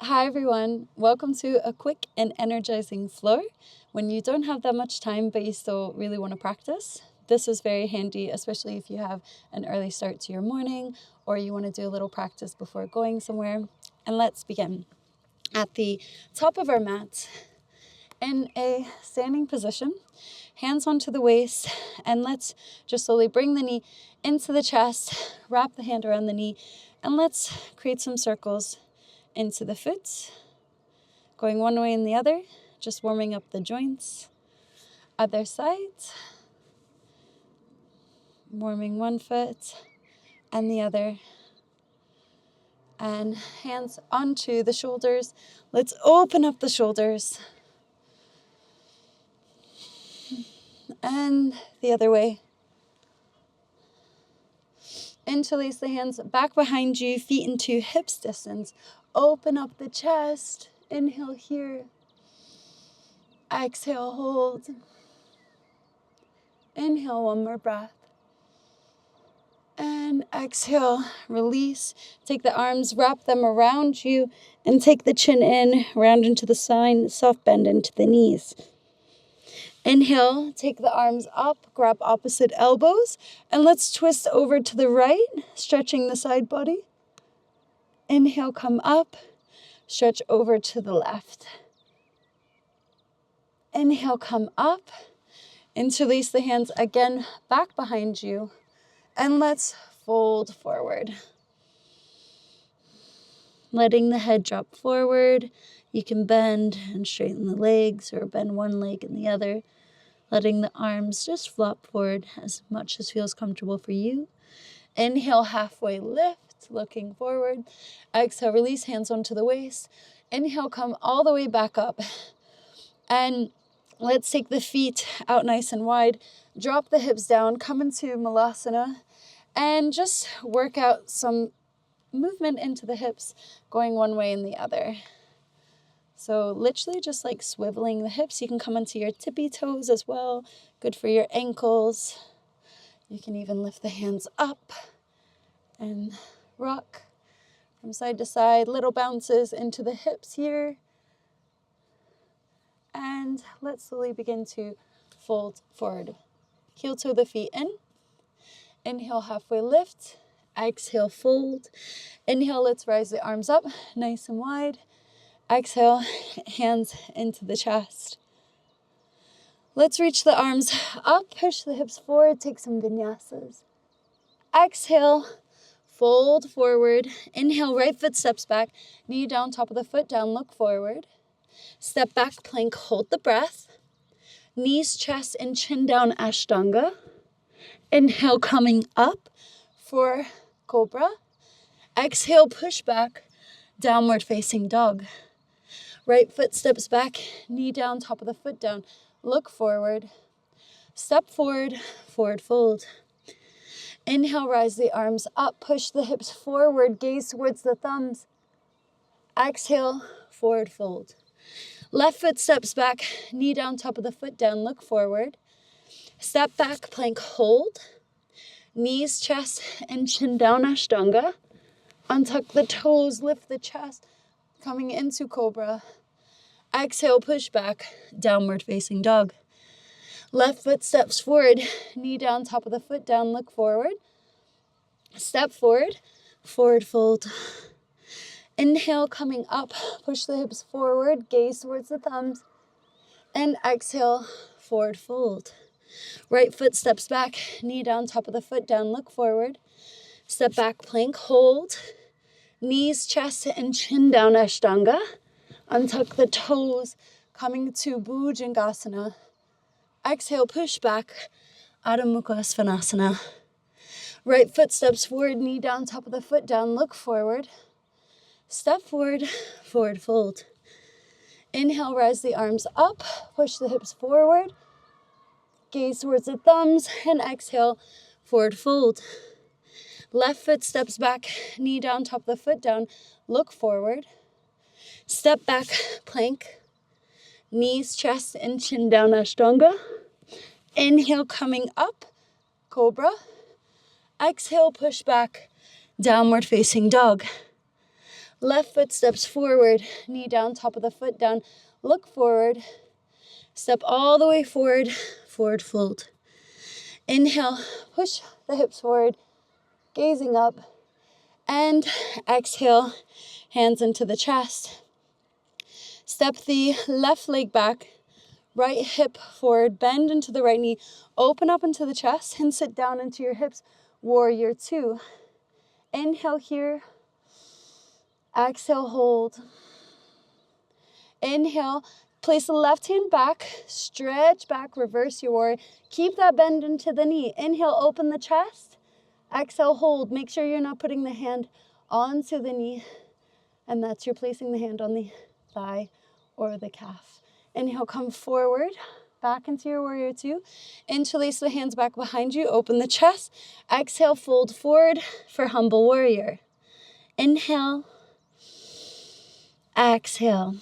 Hi everyone, welcome to a quick and energizing flow. When you don't have that much time but you still really want to practice, this is very handy, especially if you have an early start to your morning or you want to do a little practice before going somewhere. And let's begin. At the top of our mat, in a standing position, hands onto the waist, and let's just slowly bring the knee into the chest, wrap the hand around the knee, and let's create some circles into the foot, going one way and the other, just warming up the joints. Other side, warming one foot and the other. And hands onto the shoulders. Let's open up the shoulders. And the other way. Interlace the hands back behind you, feet into hips distance. Open up the chest. Inhale here. Exhale, hold. Inhale, one more breath. And exhale, release. Take the arms, wrap them around you, and take the chin in, round into the spine, soft bend into the knees. Inhale, take the arms up, grab opposite elbows, and let's twist over to the right, stretching the side body. Inhale, come up, stretch over to the left. Inhale, come up, interlace the hands again back behind you, and let's fold forward. Letting the head drop forward. You can bend and straighten the legs or bend one leg and the other. Letting the arms just flop forward as much as feels comfortable for you. Inhale, halfway lift, looking forward. Exhale, release, hands onto the waist. Inhale, come all the way back up. And let's take the feet out nice and wide. Drop the hips down, come into Malasana. And just work out some movement into the hips, going one way and the other. So literally just like swiveling the hips. You can come onto your tippy toes as well. Good for your ankles. You can even lift the hands up and rock from side to side. Little bounces into the hips here. And let's slowly begin to fold forward. Heel toe the feet in. Inhale, halfway lift. Exhale, fold. Inhale, let's rise the arms up nice and wide. Exhale, hands into the chest. Let's reach the arms up, push the hips forward, take some vinyasas. Exhale, fold forward. Inhale, right foot steps back, knee down, top of the foot down, look forward. Step back, plank, hold the breath. Knees, chest, and chin down, Ashtanga. Inhale, coming up for Cobra. Exhale, push back, downward facing dog. Right foot steps back, knee down, top of the foot down. Look forward. Step forward, forward fold. Inhale, rise the arms up, push the hips forward, gaze towards the thumbs. Exhale, forward fold. Left foot steps back, knee down, top of the foot down, look forward. Step back, plank, hold. Knees, chest, and chin down, Ashtanga. Untuck the toes, lift the chest, coming into Cobra. Exhale, push back, downward facing dog. Left foot steps forward, knee down, top of the foot down, look forward. Step forward, forward fold. Inhale, coming up, push the hips forward, gaze towards the thumbs. And exhale, forward fold. Right foot steps back, knee down, top of the foot down, look forward. Step back, plank, hold. Knees, chest, and chin down, Ashtanga. Untuck the toes, coming to Bhujangasana. Exhale, push back, Adho Mukha Svanasana. Right foot steps forward, knee down, top of the foot down, look forward. Step forward, forward fold. Inhale, rise the arms up, push the hips forward. Gaze towards the thumbs, and exhale, forward fold. Left foot steps back, knee down, top of the foot down, look forward. Step back, plank. Knees, chest, and chin down, Ashtanga. Inhale, coming up, Cobra. Exhale, push back, downward facing dog. Left foot steps forward, knee down, top of the foot down, look forward, step all the way forward, forward fold. Inhale, push the hips forward, gazing up, and exhale, hands into the chest. Step the left leg back, right hip forward, bend into the right knee, open up into the chest, and sit down into your hips, warrior two. Inhale here, exhale, hold. Inhale, place the left hand back, stretch back, reverse your warrior. Keep that bend into the knee. Inhale, open the chest. Exhale, hold. Make sure you're not putting the hand onto the knee, and that's you're placing the hand on the thigh or the calf. Inhale, come forward, back into your warrior two. Interlace the hands back behind you, open the chest. Exhale, fold forward for humble warrior. Inhale, exhale.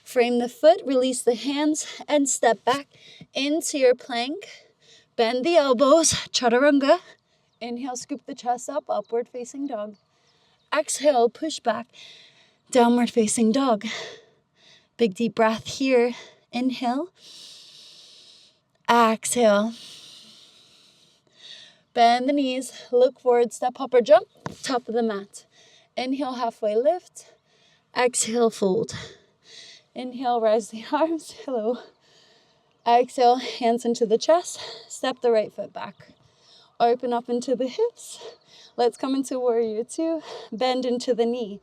Frame the foot, release the hands, and step back into your plank. Bend the elbows, chaturanga. Inhale, scoop the chest up, upward facing dog. Exhale, push back, downward facing dog. Big deep breath here. Inhale. Exhale. Bend the knees, look forward, step, hop, or jump, top of the mat. Inhale, halfway lift. Exhale, fold. Inhale, rise the arms. Hello. Exhale, hands into the chest. Step the right foot back. Open up into the hips. Let's come into warrior two. Bend into the knee.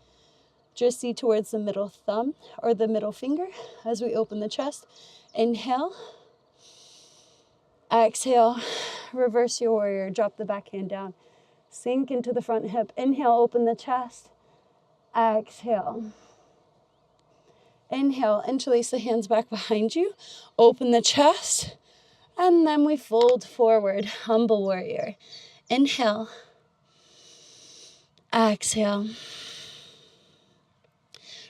Just see towards the middle thumb or the middle finger as we open the chest. Inhale. Exhale. Reverse your warrior. Drop the back hand down. Sink into the front hip. Inhale, open the chest. Exhale. Inhale, interlace the hands back behind you. Open the chest. And then we fold forward, humble warrior. Inhale. Exhale.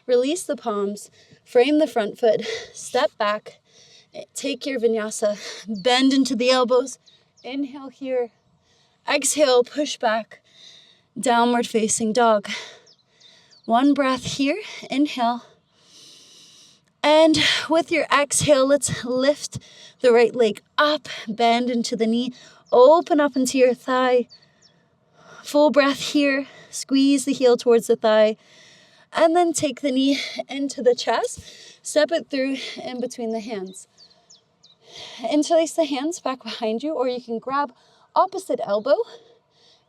Release the palms. Frame the front foot. Step back. Take your vinyasa. Bend into the elbows. Inhale here. Exhale, push back. Downward facing dog. One breath here. Inhale. And with your exhale, let's lift the right leg up, bend into the knee, open up into your thigh. Full breath here, squeeze the heel towards the thigh, and then take the knee into the chest, step it through in between the hands. Interlace the hands back behind you, or you can grab opposite elbow,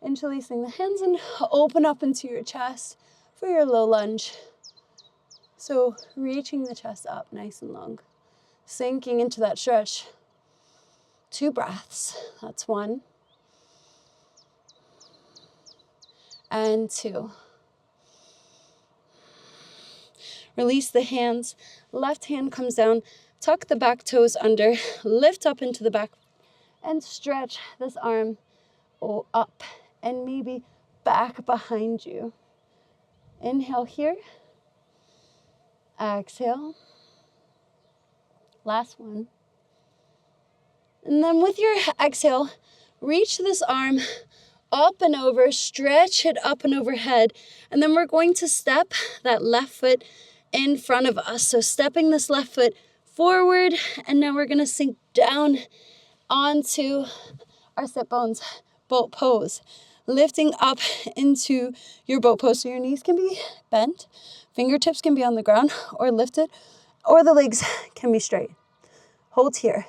interlacing the hands and open up into your chest for your low lunge. So reaching the chest up nice and long, sinking into that stretch. 2 breaths, that's 1. And 2. Release the hands, left hand comes down, tuck the back toes under, lift up into the back, and stretch this arm up and maybe back behind you. Inhale here. Exhale. Last one. And then with your exhale, reach this arm up and over, stretch it up and overhead. And then we're going to step that left foot in front of us. So stepping this left foot forward, and now we're going to sink down onto our sit bones, boat pose. Lifting up into your boat pose. So your knees can be bent, fingertips can be on the ground or lifted, or the legs can be straight. Hold here.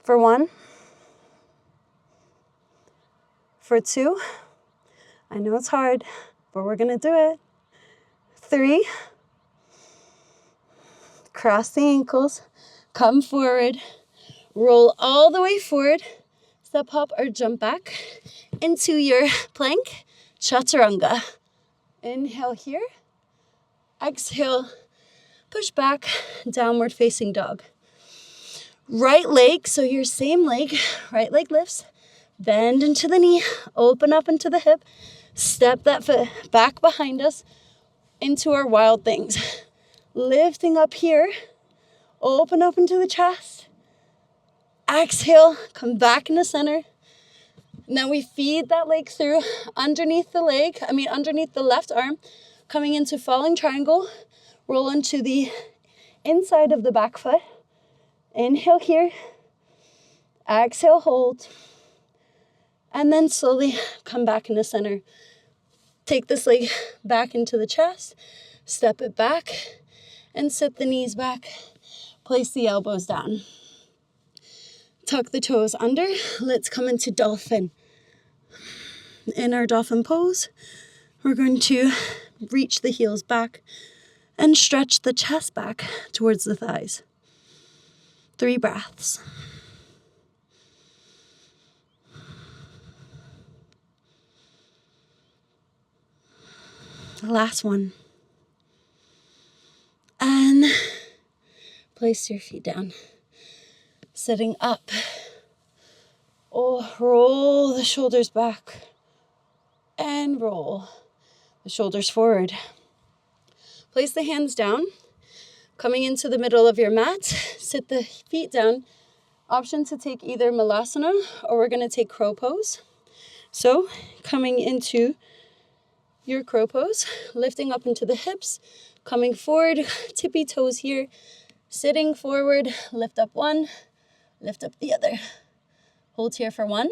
For 1. For 2. I know it's hard, but we're gonna do it. 3. Cross the ankles, come forward, roll all the way forward, step hop or jump back into your plank, chaturanga. Inhale here, exhale, push back, downward facing dog. Right leg, so your same leg, right leg lifts, bend into the knee, open up into the hip, step that foot back behind us into our wild things. Lifting up here, open up into the chest, exhale, come back into center. Now we feed that leg through underneath the left arm, coming into falling triangle, roll into the inside of the back foot. Inhale here, exhale, hold, and then slowly come back into center. Take this leg back into the chest, step it back, and sit the knees back. Place the elbows down. Tuck the toes under. Let's come into dolphin. In our dolphin pose, we're going to reach the heels back and stretch the chest back towards the thighs. 3 breaths. The last one. And place your feet down. Sitting up. Oh, roll the shoulders back. And roll the shoulders forward. Place the hands down. Coming into the middle of your mat. Sit the feet down. Option to take either malasana or we're going to take crow pose. So coming into your crow pose, lifting up into the hips, coming forward, tippy toes here, sitting forward, lift up one, lift up the other. Hold here for 1,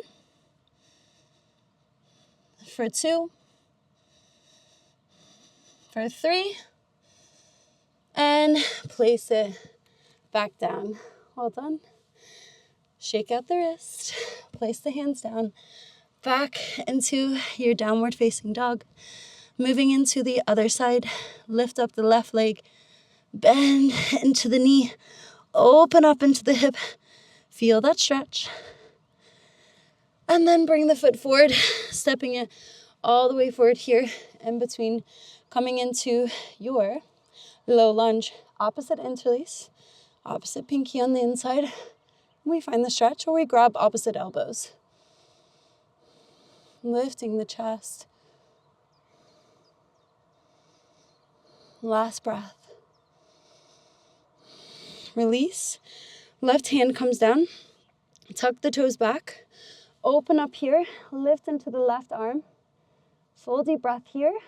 for 2, for 3, and place it back down. Well done. Shake out the wrist, place the hands down, back into your downward facing dog. Moving into the other side, lift up the left leg, bend into the knee, open up into the hip, feel that stretch. And then bring the foot forward, stepping it all the way forward here in between, coming into your low lunge, opposite interlace, opposite pinky on the inside. We find the stretch or we grab opposite elbows. Lifting the chest. Last breath. Release. Left hand comes down. Tuck the toes back. Open up here. Lift into the left arm. Full deep breath here.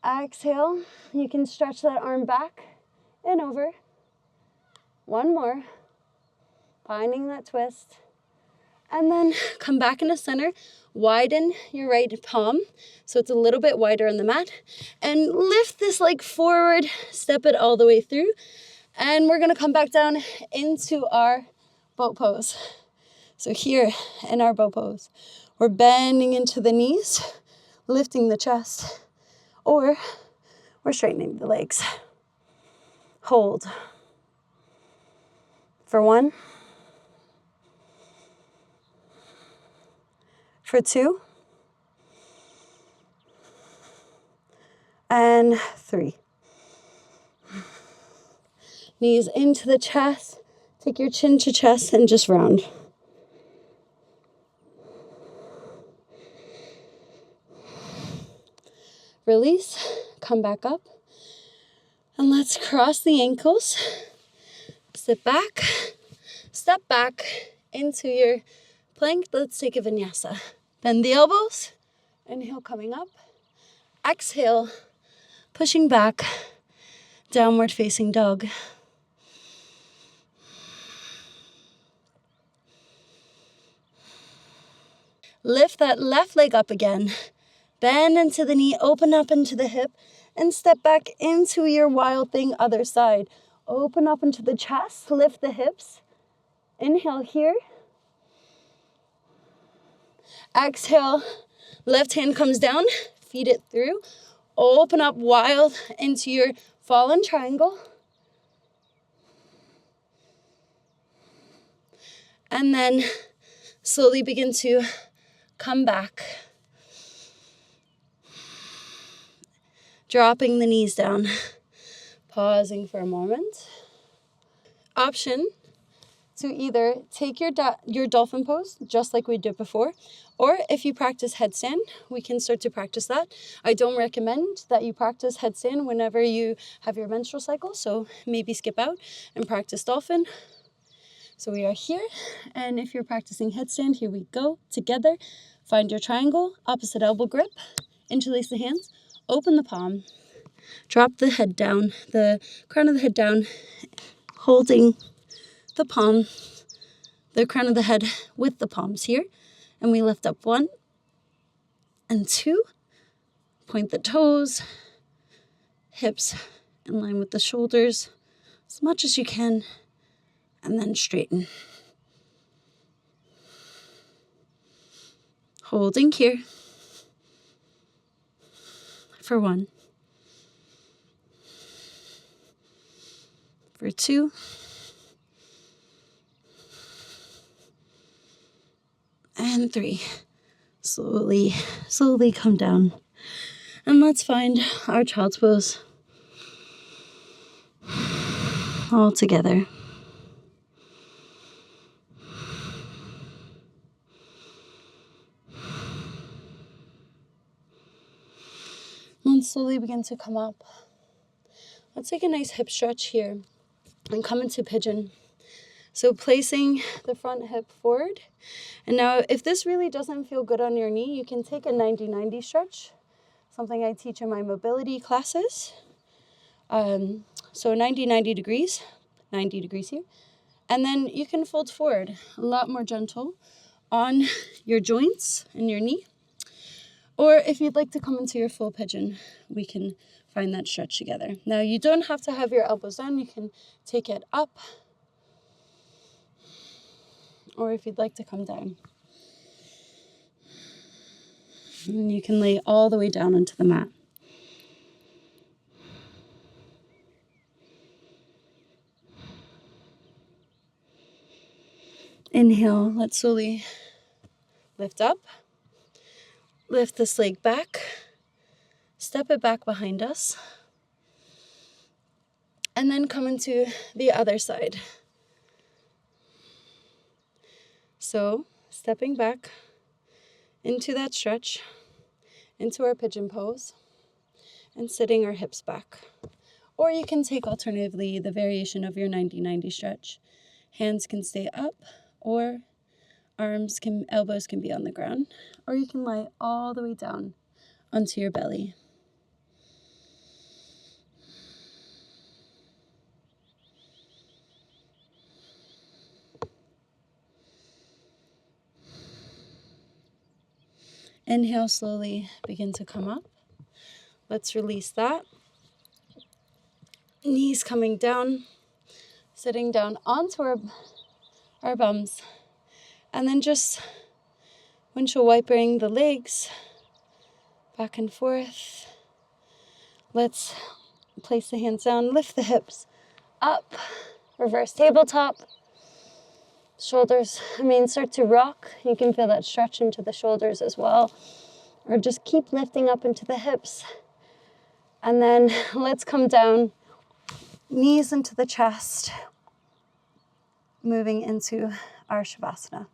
Exhale. You can stretch that arm back and over. 1 more. Finding that twist. And then come back into center. Widen your right palm so it's a little bit wider on the mat. And lift this leg forward. Step it all the way through. And we're going to come back down into our boat pose. So here in our boat pose, we're bending into the knees, lifting the chest, or we're straightening the legs. Hold. For 1. For 2, and 3. Knees into the chest. Take your chin to chest and just round. Release, come back up. And let's cross the ankles. Sit back, step back into your plank. Let's take a vinyasa. Bend the elbows, inhale coming up, exhale, pushing back, downward facing dog. Lift that left leg up again, bend into the knee, open up into the hip, and step back into your wild thing other side. Open up into the chest, lift the hips, inhale here. Exhale, left hand comes down, feed it through. Open up wild into your fallen triangle. And then slowly begin to come back. Dropping the knees down. Pausing for a moment. Option to either take your dolphin pose, just like we did before, or if you practice headstand, we can start to practice that. I don't recommend that you practice headstand whenever you have your menstrual cycle, so maybe skip out and practice dolphin. So we are here, and if you're practicing headstand, here we go. Together, find your triangle, opposite elbow grip, interlace the hands, open the palm, drop the head down, the crown of the head down, holding the palm, the crown of the head with the palms here, and we lift up 1 and 2, point the toes, hips in line with the shoulders as much as you can, and then straighten. Holding here for 1, for 2, and 3. Slowly come down. And let's find our child's pose all together. And slowly begin to come up. Let's take a nice hip stretch here and come into pigeon. So placing the front hip forward. And now if this really doesn't feel good on your knee, you can take a 90-90 stretch, something I teach in my mobility classes. So 90 degrees, 90 degrees here. And then you can fold forward, a lot more gentle on your joints and your knee. Or if you'd like to come into your full pigeon, we can find that stretch together. Now you don't have to have your elbows down, you can take it up. Or if you'd like to come down. And you can lay all the way down onto the mat. Inhale, let's slowly lift up. Lift this leg back. Step it back behind us. And then come into the other side. So, stepping back into that stretch, into our pigeon pose, and sitting our hips back. Or you can take alternatively the variation of your 90-90 stretch. Hands can stay up, or elbows can be on the ground, or you can lie all the way down onto your belly. Inhale, slowly begin to come up. Let's release that. Knees coming down, sitting down onto our bums. And then just windshield wiping the legs back and forth. Let's place the hands down, lift the hips up, reverse tabletop. Shoulders, start to rock. You can feel that stretch into the shoulders as well. Or just keep lifting up into the hips. And then let's come down, knees into the chest, moving into our Savasana.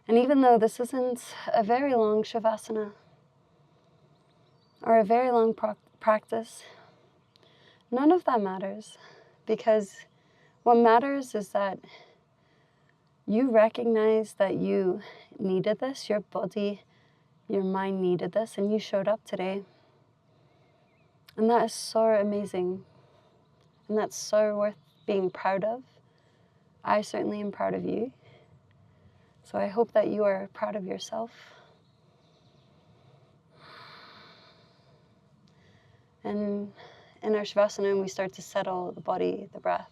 And even though this isn't a very long Savasana or a very long practice, none of that matters, because what matters is that you recognize that you needed this, your body, your mind needed this, and you showed up today. And that is so amazing. And that's so worth being proud of. I certainly am proud of you. So I hope that you are proud of yourself. And in our Savasana, we start to settle the body, the breath.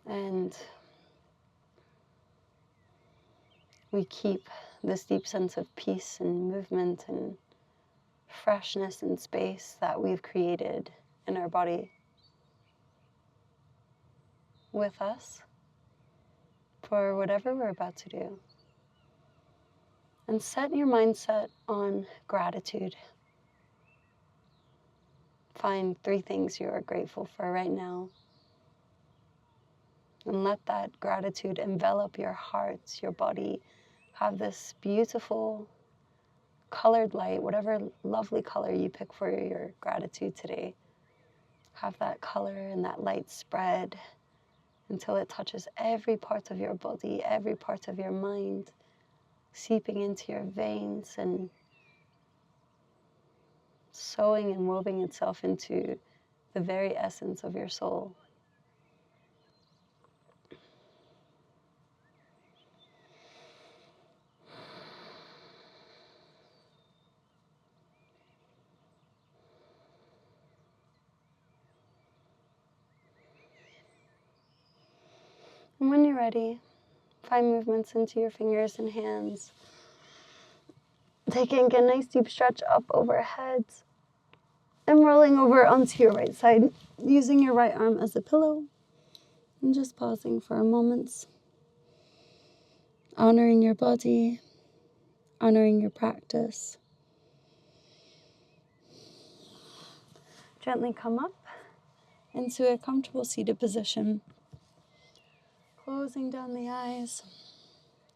And we keep this deep sense of peace and movement and freshness and space that we've created in our body with us for whatever we're about to do. And set your mindset on gratitude. Find 3 things you are grateful for right now. And let that gratitude envelop your heart, your body, have this beautiful colored light, whatever lovely color you pick for your gratitude today. Have that color and that light spread until it touches every part of your body, every part of your mind, seeping into your veins and sewing and woven itself into the very essence of your soul. And when you're ready, find movements into your fingers and hands. Taking a nice deep stretch up overhead and rolling over onto your right side, using your right arm as a pillow, and just pausing for a moment, honoring your body, honoring your practice. Gently come up into a comfortable seated position, closing down the eyes,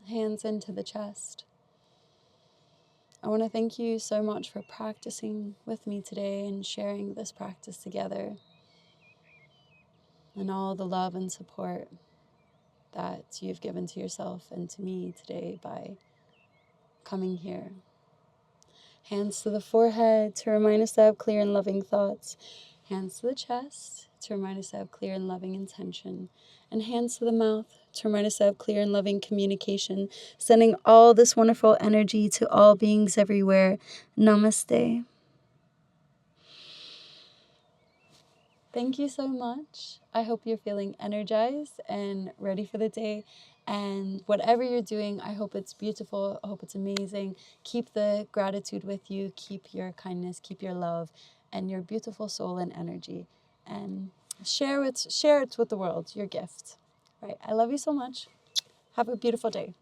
hands into the chest. I want to thank you so much for practicing with me today and sharing this practice together, and all the love and support that you've given to yourself and to me today by coming here. Hands to the forehead to remind us to have clear and loving thoughts. Hands to the chest to remind us to have clear and loving intention. And hands to the mouth to remind us to have clear and loving communication. Sending all this wonderful energy to all beings everywhere. Namaste. Thank you so much. I hope you're feeling energized and ready for the day. And whatever you're doing, I hope it's beautiful. I hope it's amazing. Keep the gratitude with you. Keep your kindness. Keep your love and your beautiful soul and energy. And share it with the world, your gift. Right? I love you so much. Have a beautiful day.